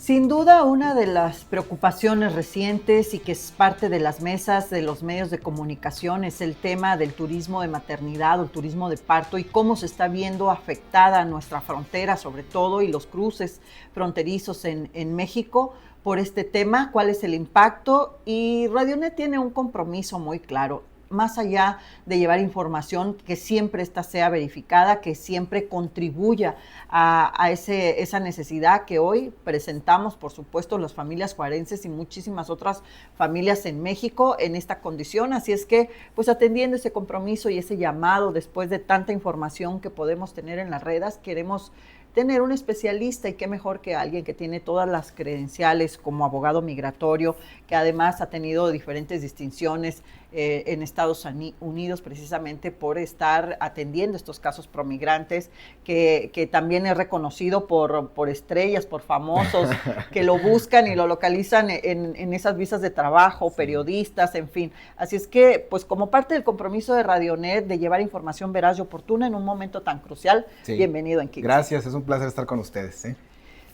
Sin duda, una de las preocupaciones recientes y que es parte de las mesas de los medios de comunicación es el tema del turismo de maternidad o el turismo de parto y cómo se está viendo afectada nuestra frontera, sobre todo, y los cruces fronterizos en México por este tema, cuál es el impacto. Y Radionet tiene un compromiso muy claro, más allá de llevar información, que siempre esta sea verificada, que siempre contribuya a esa necesidad que hoy presentamos, por supuesto, las familias juarenses y muchísimas otras familias en México en esta condición. Así es que, pues atendiendo ese compromiso y ese llamado, después de tanta información que podemos tener en las redes, queremos tener un especialista, y qué mejor que alguien que tiene todas las credenciales como abogado migratorio, que además ha tenido diferentes distinciones en Estados Unidos precisamente por estar atendiendo estos casos promigrantes, que también es reconocido por estrellas, por famosos, que lo buscan y lo localizan en esas visas de trabajo, periodistas, en fin. Así es que, pues como parte del compromiso de Radionet de llevar información veraz y oportuna en un momento tan crucial, Sí. Bienvenido en Kicks. Gracias, es un placer estar con ustedes.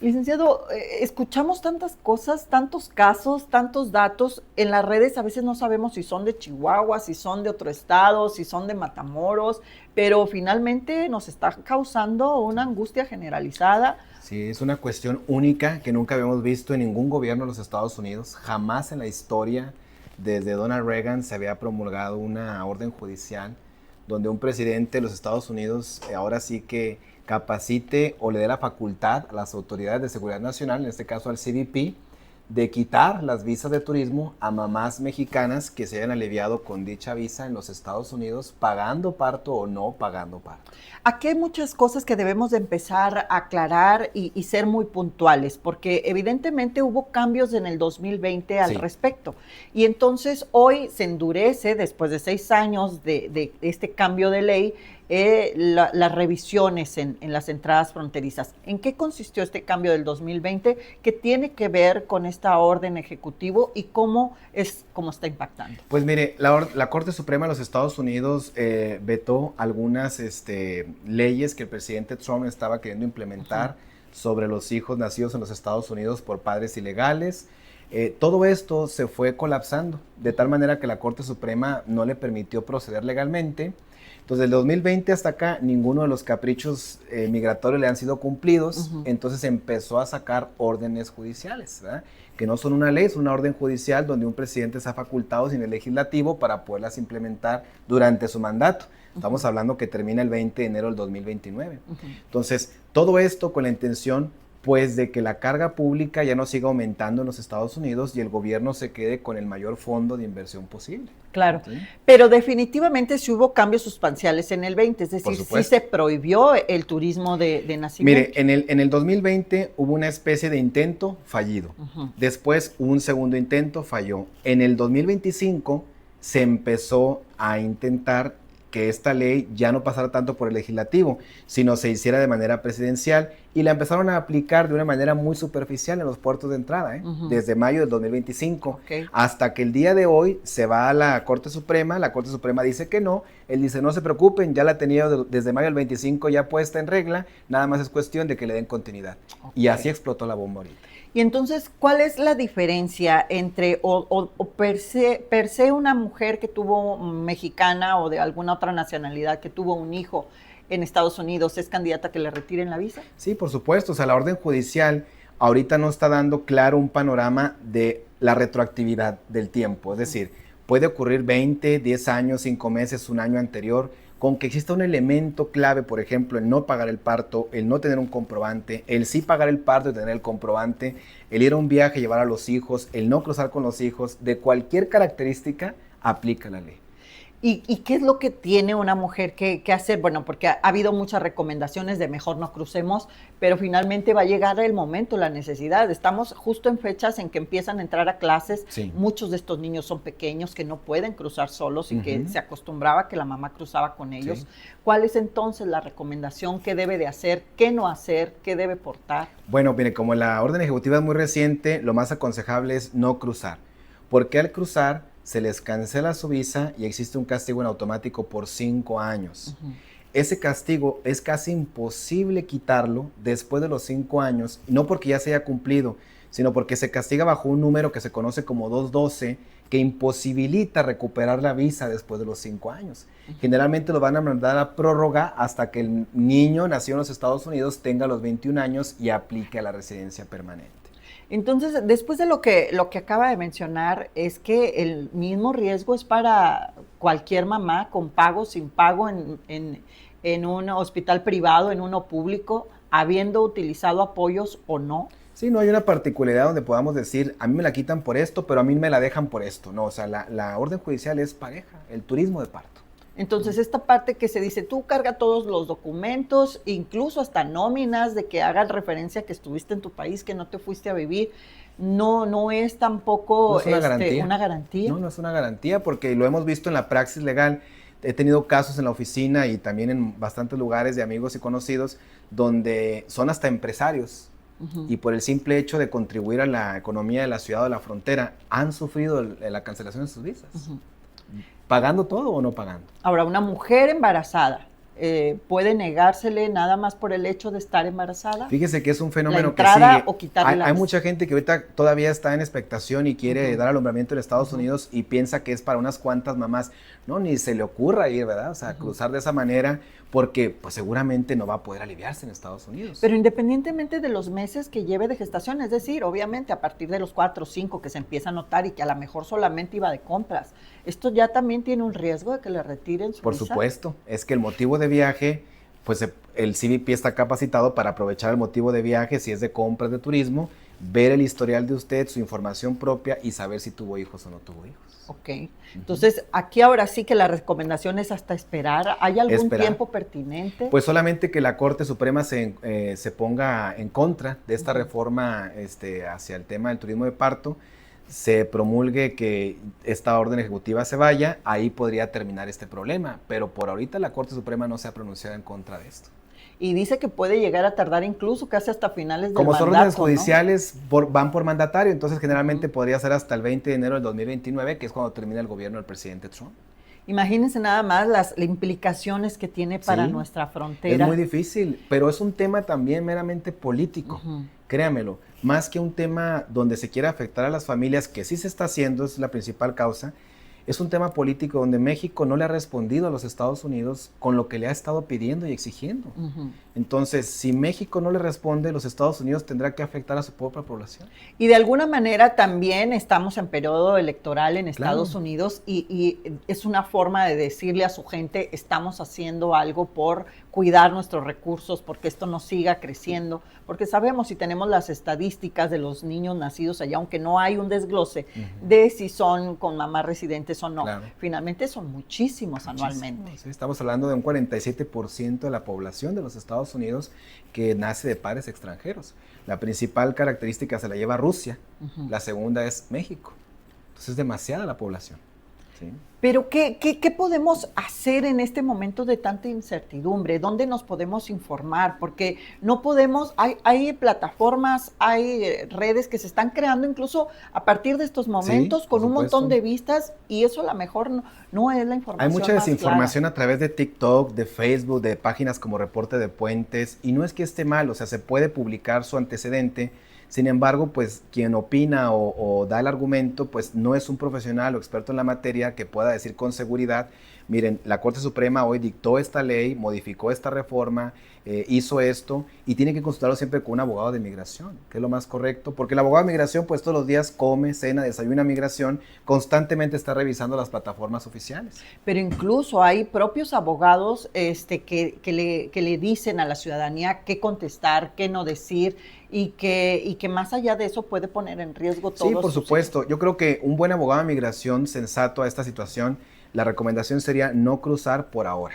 Licenciado, escuchamos tantas cosas, tantos casos, tantos datos en las redes. A veces no sabemos si son de Chihuahua, si son de otro estado, si son de Matamoros, pero finalmente nos está causando una angustia generalizada. Sí, es una cuestión única que nunca habíamos visto en ningún gobierno de los Estados Unidos. Jamás en la historia, desde Donald Reagan, se había promulgado una orden judicial donde un presidente de los Estados Unidos ahora sí que capacite o le dé la facultad a las autoridades de seguridad nacional, en este caso al CBP, de quitar las visas de turismo a mamás mexicanas que se hayan aliviado con dicha visa en los Estados Unidos, pagando parto o no pagando parto. Aquí hay muchas cosas que debemos de empezar a aclarar y ser muy puntuales, porque evidentemente hubo cambios en el 2020 al respecto. Y entonces hoy se endurece, después de 6 años de este cambio de ley, las revisiones en las entradas fronterizas. ¿En qué consistió este cambio del 2020? ¿Qué tiene que ver con esta orden ejecutivo y cómo está impactando? Pues mire, la Corte Suprema de los Estados Unidos vetó algunas leyes que el presidente Trump estaba queriendo implementar sobre los hijos nacidos en los Estados Unidos por padres ilegales. Todo esto se fue colapsando, de tal manera que la Corte Suprema no le permitió proceder legalmente. Entonces, del 2020 hasta acá, ninguno de los caprichos migratorios le han sido cumplidos. Entonces empezó a sacar órdenes judiciales, ¿verdad? Que no son una ley, es una orden judicial donde un presidente se ha facultado sin el legislativo para poderlas implementar durante su mandato. Estamos hablando que termina el 20 de enero del 2029. Entonces, todo esto con la intención, pues, de que la carga pública ya no siga aumentando en los Estados Unidos y el gobierno se quede con el mayor fondo de inversión posible. Claro, ¿Sí? Pero definitivamente sí hubo cambios sustanciales en el 20, es decir, sí se prohibió el turismo de nacimiento. Mire, en el 2020 hubo una especie de intento fallido, después un segundo intento falló. En el 2025 se empezó a intentar que esta ley ya no pasara tanto por el legislativo, sino se hiciera de manera presidencial, y la empezaron a aplicar de una manera muy superficial en los puertos de entrada, desde mayo del 2025, hasta que el día de hoy se va a la Corte Suprema. La Corte Suprema dice que no, él dice no se preocupen, ya la tenía desde mayo del 25 ya puesta en regla, nada más es cuestión de que le den continuidad. Y así explotó la bomba ahorita. Y entonces, ¿cuál es la diferencia entre per se una mujer que tuvo mexicana o de alguna otra nacionalidad que tuvo un hijo en Estados Unidos es candidata a que le retiren la visa? Sí, por supuesto. O sea, la orden judicial ahorita no está dando claro un panorama de la retroactividad del tiempo. Es decir, puede ocurrir 20, 10 años, 5 meses, un año anterior, con que exista un elemento clave, por ejemplo, el no pagar el parto, el no tener un comprobante, el sí pagar el parto y tener el comprobante, el ir a un viaje, llevar a los hijos, el no cruzar con los hijos, de cualquier característica, aplica la ley. ¿Y qué es lo que tiene una mujer que hacer? Bueno, porque ha habido muchas recomendaciones de mejor no crucemos, pero finalmente va a llegar el momento, la necesidad. Estamos justo en fechas en que empiezan a entrar a clases. Sí. Muchos de estos niños son pequeños que no pueden cruzar solos y que se acostumbraba que la mamá cruzaba con ellos. Sí. ¿Cuál es entonces la recomendación? ¿Qué debe de hacer? ¿Qué no hacer? ¿Qué debe portar? Bueno, mire, como la orden ejecutiva es muy reciente, lo más aconsejable es no cruzar. Porque al cruzar se les cancela su visa y existe un castigo en automático por 5 años. ese castigo es casi imposible quitarlo después de los 5 años, no porque ya se haya cumplido, sino porque se castiga bajo un número que se conoce como 212, que imposibilita recuperar la visa después de los 5 años. Generalmente lo van a mandar a prórroga hasta que el niño nacido en los Estados Unidos tenga los 21 años y aplique a la residencia permanente. Entonces, después de lo que acaba de mencionar, es que el mismo riesgo es para cualquier mamá, con pago, sin pago, en un hospital privado, en uno público, habiendo utilizado apoyos o no. Sí, no hay una particularidad donde podamos decir, a mí me la quitan por esto, pero a mí me la dejan por esto. No, o sea, la orden judicial es pareja, el turismo de parto. Entonces, esta parte que se dice, tú carga todos los documentos, incluso hasta nóminas de que hagan referencia que estuviste en tu país, que no te fuiste a vivir, no es tampoco no es una garantía. No es una garantía porque lo hemos visto en la praxis legal. He tenido casos en la oficina y también en bastantes lugares de amigos y conocidos donde son hasta empresarios y por el simple hecho de contribuir a la economía de la ciudad o de la frontera han sufrido la cancelación de sus visas. ¿Pagando todo o no pagando? Ahora, una mujer embarazada, ¿puede negársele nada más por el hecho de estar embarazada? Fíjese que es un fenómeno que sigue. O hay mucha gente que ahorita todavía está en expectación y quiere dar alumbramiento en Estados Unidos y piensa que es para unas cuantas mamás. No, ni se le ocurra ir, ¿verdad? O sea, cruzar de esa manera porque pues seguramente no va a poder aliviarse en Estados Unidos. Pero independientemente de los meses que lleve de gestación, es decir, obviamente a partir de los 4 o 5 que se empieza a notar y que a lo mejor solamente iba de compras, ¿esto ya también tiene un riesgo de que le retiren su Por visa? Supuesto, es que el motivo de viaje, pues el CBP está capacitado para aprovechar el motivo de viaje, si es de compras, de turismo, ver el historial de usted, su información propia y saber si tuvo hijos o no tuvo hijos. Ok, entonces aquí ahora sí que la recomendación es hasta esperar. ¿Hay algún tiempo pertinente? Pues solamente que la Corte Suprema se ponga en contra de esta reforma hacia el tema del turismo de parto, se promulgue que esta orden ejecutiva se vaya, ahí podría terminar este problema, pero por ahorita la Corte Suprema no se ha pronunciado en contra de esto. Y dice que puede llegar a tardar incluso casi hasta finales del mandato. Como son órdenes judiciales, ¿no? Van por mandatario, entonces generalmente podría ser hasta el 20 de enero del 2029, que es cuando termina el gobierno del presidente Trump. Imagínense nada más las implicaciones que tiene para nuestra frontera. Es muy difícil, pero es un tema también meramente político, créamelo. Más que un tema donde se quiera afectar a las familias, que sí se está haciendo, es la principal causa, es un tema político donde México no le ha respondido a los Estados Unidos con lo que le ha estado pidiendo y exigiendo. Entonces, si México no le responde, los Estados Unidos tendrá que afectar a su propia población. Y de alguna manera también estamos en periodo electoral en Estados Unidos y es una forma de decirle a su gente, estamos haciendo algo por cuidar nuestros recursos, porque esto no siga creciendo, porque sabemos y tenemos las estadísticas de los niños nacidos allá, aunque no hay un desglose de si son con mamás residentes o no. Finalmente son muchísimos anualmente. Sí, estamos hablando de un 47% de la población de los Estados Unidos que nace de padres extranjeros. La principal característica se la lleva Rusia, la segunda es México. Entonces es demasiada la población. Sí. Pero ¿qué podemos hacer en este momento de tanta incertidumbre? ¿Dónde nos podemos informar? Porque no podemos, hay plataformas, hay redes que se están creando incluso a partir de estos momentos con un montón de vistas y eso a lo mejor no es la información. Hay mucha desinformación a través de TikTok, de Facebook, de páginas como Reporte de Puentes y no es que esté mal, o sea, se puede publicar su antecedente. Sin embargo, pues quien opina o da el argumento, pues no es un profesional o experto en la materia que pueda decir con seguridad, miren, la Corte Suprema hoy dictó esta ley, modificó esta reforma, hizo esto y tiene que consultarlo siempre con un abogado de migración, que es lo más correcto, porque el abogado de migración pues todos los días come, cena, desayuna migración, constantemente está revisando las plataformas oficiales. Pero incluso hay propios abogados que le dicen a la ciudadanía qué contestar, qué no decir, y que más allá de eso puede poner en riesgo todo. Sí, por supuesto. Yo creo que un buen abogado de migración sensato a esta situación, la recomendación sería no cruzar por ahora.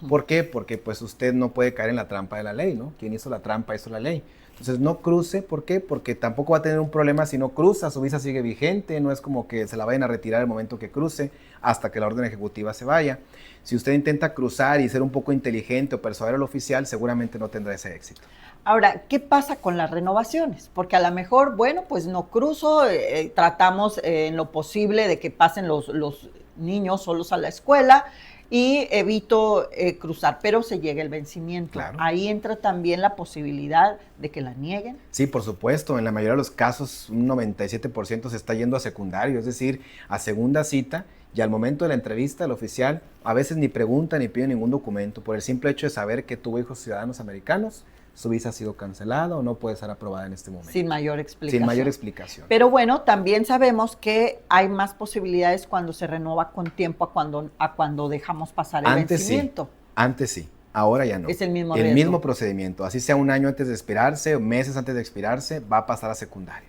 ¿Por qué? Porque pues usted no puede caer en la trampa de la ley, ¿no? Quien hizo la trampa hizo la ley. Entonces no cruce, ¿por qué? Porque tampoco va a tener un problema si no cruza, su visa sigue vigente, no es como que se la vayan a retirar el momento que cruce hasta que la orden ejecutiva se vaya. Si usted intenta cruzar y ser un poco inteligente o persuadir al oficial, seguramente no tendrá ese éxito. Ahora, ¿qué pasa con las renovaciones? Porque a lo mejor, bueno, pues no cruzo, tratamos en lo posible de que pasen los niños solos a la escuela y evito cruzar, pero se llega el vencimiento. Claro. Ahí entra también la posibilidad de que la nieguen. Sí, por supuesto. En la mayoría de los casos, un 97% se está yendo a secundario, es decir, a segunda cita, y al momento de la entrevista, el oficial a veces ni pregunta ni pide ningún documento. Por el simple hecho de saber que tuvo hijos ciudadanos americanos, su visa ha sido cancelada o no puede ser aprobada en este momento. Sin mayor explicación. Sin mayor explicación. Pero bueno, también sabemos que hay más posibilidades cuando se renueva con tiempo a cuando dejamos pasar el vencimiento. Antes sí, ahora ya no. Es el mismo riesgo. El mismo procedimiento. Así sea un año antes de expirarse o meses antes de expirarse, va a pasar a secundario.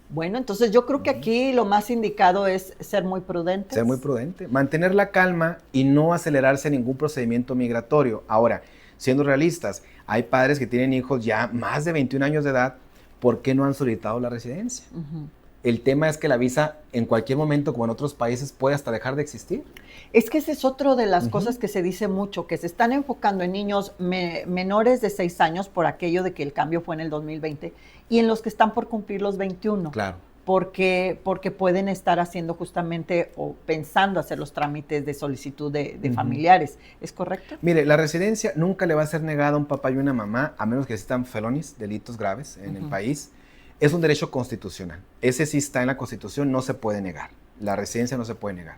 Bueno, entonces yo creo que aquí lo más indicado es ser muy prudentes. Ser muy prudente, mantener la calma y no acelerarse ningún procedimiento migratorio. Ahora, siendo realistas, hay padres que tienen hijos ya más de 21 años de edad, ¿por qué no han solicitado la residencia? El tema es que la visa en cualquier momento, como en otros países, puede hasta dejar de existir. Es que ese es otro de las cosas que se dice mucho, que se están enfocando en niños menores de 6 años por aquello de que el cambio fue en el 2020 y en los que están por cumplir los 21. Claro. Porque pueden estar haciendo justamente o pensando hacer los trámites de solicitud de familiares. ¿Es correcto? Mire, la residencia nunca le va a ser negada a un papá y una mamá, a menos que existan felonies, delitos graves en el país. Es un derecho constitucional. Ese sí está en la Constitución, no se puede negar. La residencia no se puede negar,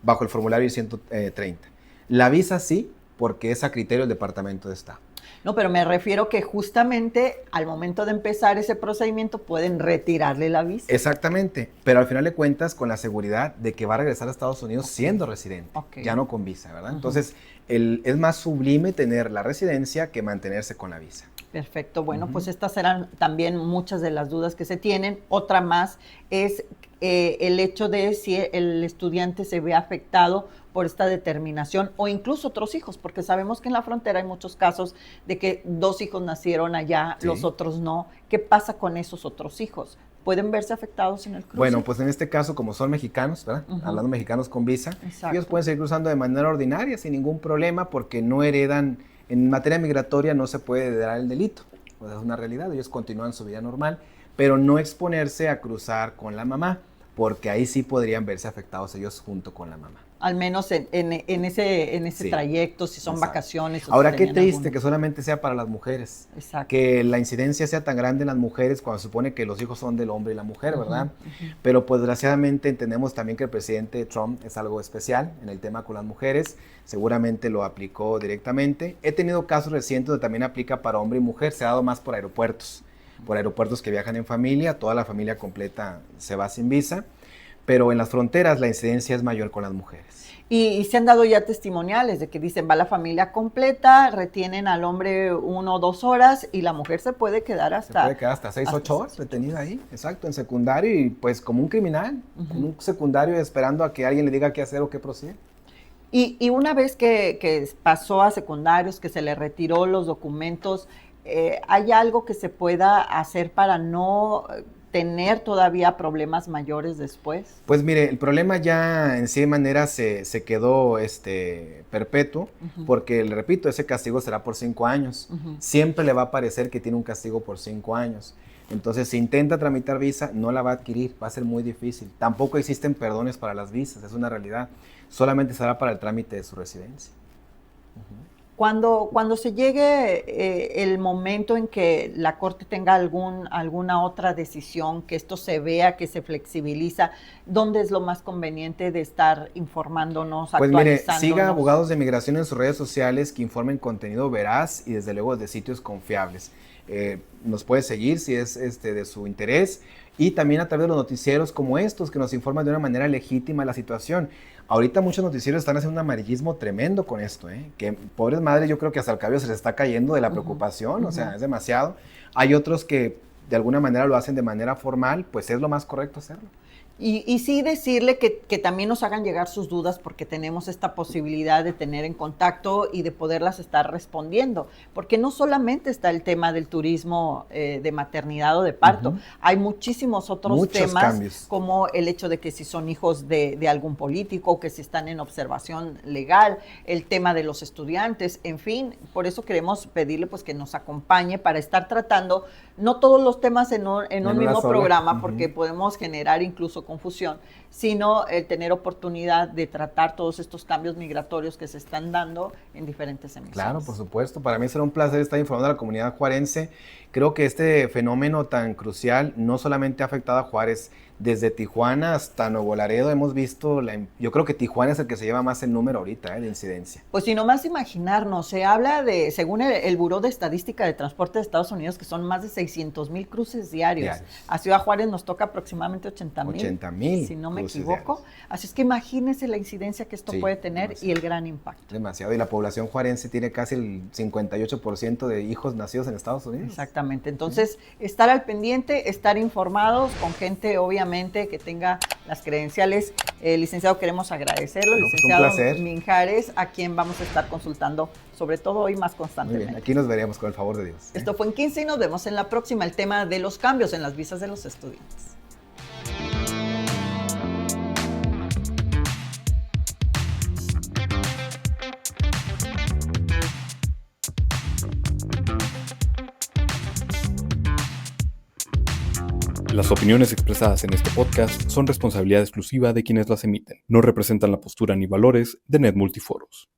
bajo el formulario 130. La visa sí, porque es a criterio del Departamento de Estado. No, pero me refiero que justamente al momento de empezar ese procedimiento pueden retirarle la visa. Exactamente, pero al final de cuentas con la seguridad de que va a regresar a Estados Unidos siendo residente, ya no con visa, ¿verdad? Entonces, es más sublime tener la residencia que mantenerse con la visa. Perfecto, bueno, pues estas serán también muchas de las dudas que se tienen. Otra más es el hecho de si el estudiante se ve afectado por esta determinación o incluso otros hijos, porque sabemos que en la frontera hay muchos casos de que 2 hijos nacieron allá, los otros no. ¿Qué pasa con esos otros hijos? ¿Pueden verse afectados en el cruce? Bueno, pues en este caso, como son mexicanos, ¿verdad? Hablando mexicanos con visa, ellos pueden seguir cruzando de manera ordinaria sin ningún problema porque no heredan. En materia migratoria no se puede heredar el delito, pues es una realidad, ellos continúan su vida normal, pero no exponerse a cruzar con la mamá, porque ahí sí podrían verse afectados ellos junto con la mamá. Al menos en ese trayecto, si son vacaciones. Ahora, qué triste que solamente sea para las mujeres. Que la incidencia sea tan grande en las mujeres cuando se supone que los hijos son del hombre y la mujer, ¿verdad? Pero pues desgraciadamente entendemos también que el presidente Trump es algo especial en el tema con las mujeres. Seguramente lo aplicó directamente. He tenido casos recientes donde también aplica para hombre y mujer. Se ha dado más por aeropuertos que viajan en familia. Toda la familia completa se va sin visa. Pero en las fronteras la incidencia es mayor con las mujeres. Y se han dado ya testimoniales de que dicen, va la familia completa, retienen al hombre 1 o 2 horas y la mujer se puede quedar hasta... 6 o 8 horas retenida ahí, exacto, en secundario y pues como un criminal, en un secundario esperando a que alguien le diga qué hacer o qué proceder. Y una vez que pasó a secundarios, que se le retiró los documentos, ¿hay algo que se pueda hacer para no tener todavía problemas mayores después? Pues mire, el problema ya en sí de manera se quedó perpetuo, porque, le repito, ese castigo será por 5 años. Siempre le va a parecer que tiene un castigo por 5 años. Entonces, si intenta tramitar visa, no la va a adquirir, va a ser muy difícil. Tampoco existen perdones para las visas, es una realidad. Solamente será para el trámite de su residencia. Cuando se llegue el momento en que la Corte tenga alguna otra decisión, que esto se vea, que se flexibiliza, ¿dónde es lo más conveniente de estar informándonos, actualizándonos? Pues mire, siga abogados de migración en sus redes sociales que informen contenido veraz y desde luego de sitios confiables. Nos puede seguir si es de su interés y también a través de los noticieros como estos que nos informan de una manera legítima la situación. Ahorita muchos noticieros están haciendo un amarillismo tremendo con esto, que pobres madres, yo creo que hasta el cabello se les está cayendo de la preocupación, o sea, es demasiado. Hay otros que de alguna manera lo hacen de manera formal, pues es lo más correcto hacerlo. Y sí decirle que también nos hagan llegar sus dudas porque tenemos esta posibilidad de tener en contacto y de poderlas estar respondiendo. Porque no solamente está el tema del turismo de maternidad o de parto, hay muchísimos otros temas cambios, como el hecho de que si son hijos de algún político, que si están en observación legal, el tema de los estudiantes, en fin, por eso queremos pedirle pues que nos acompañe para estar tratando no todos los temas en un mismo programa, porque podemos generar incluso confusión, sino el tener oportunidad de tratar todos estos cambios migratorios que se están dando en diferentes emisiones. Claro, por supuesto. Para mí será un placer estar informando a la comunidad juarense. Creo que este fenómeno tan crucial no solamente ha afectado a Juárez, desde Tijuana hasta Nuevo Laredo hemos visto, yo creo que Tijuana es el que se lleva más el número ahorita, de incidencia. Pues si nomás imaginarnos, se habla de, según el Buró de Estadística de Transporte de Estados Unidos, que son más de 600,000 cruces diarios. A Ciudad Juárez nos toca aproximadamente 80,000. 80,000. Si no me equivoco. Diarios. Así es que imagínense la incidencia que esto puede tener demasiado. Y el gran impacto. Demasiado. Y la población juarense tiene casi el 58% de hijos nacidos en Estados Unidos. Exactamente. Entonces, estar al pendiente, estar informados con gente, obviamente, que tenga las credenciales. Licenciado, queremos agradecerlo, licenciado Mijares, a quien vamos a estar consultando, sobre todo hoy más constantemente. Muy bien, aquí nos veremos con el favor de Dios. Esto fue en 15 y nos vemos en la próxima, el tema de los cambios en las visas de los estudiantes. Las opiniones expresadas en este podcast son responsabilidad exclusiva de quienes las emiten. No representan la postura ni valores de NET Multiforos.